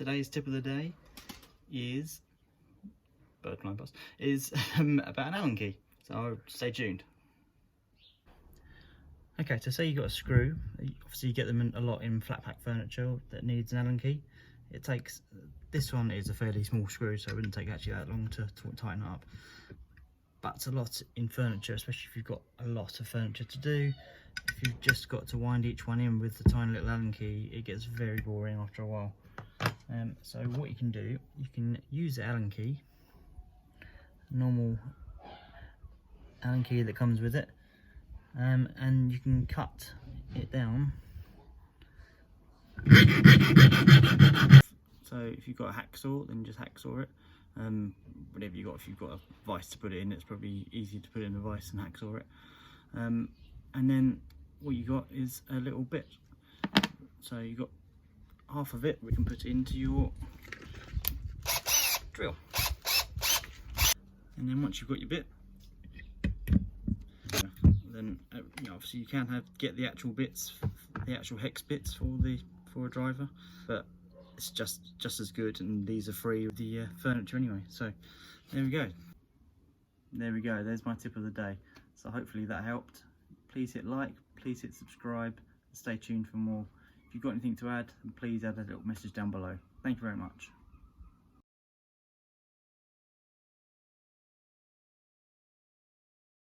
today's tip of the day is about an Allen key, so stay tuned. Okay, so say you got a screw. Obviously you get them a lot in flat pack furniture that needs an Allen key. It takes, this one is a fairly small screw, so it wouldn't take actually that long to tighten it up. But it's a lot in furniture, especially if you've got a lot of furniture to do. If you've just got to wind each one in with the tiny little Allen key, it gets very boring after a while. So what you can do, you can use the Allen key, normal Allen key that comes with it, and you can cut it down. So if you've got a hacksaw, then just hacksaw it. Whatever you got, if you've got a vise to put it in, it's probably easier to put it in a vise and hacksaw it. And then what you got is a little bit. So you got half of it we can put into your drill. And then once you've got your bit, then obviously you can get the actual bits, the actual hex bits for a driver, but it's just as good, and these are free with the furniture anyway. So there we go. There's my tip of the day. So hopefully that helped. Please hit like, please hit subscribe, and stay tuned for more. If you've got anything to add, then please add a little message down below. Thank you very much.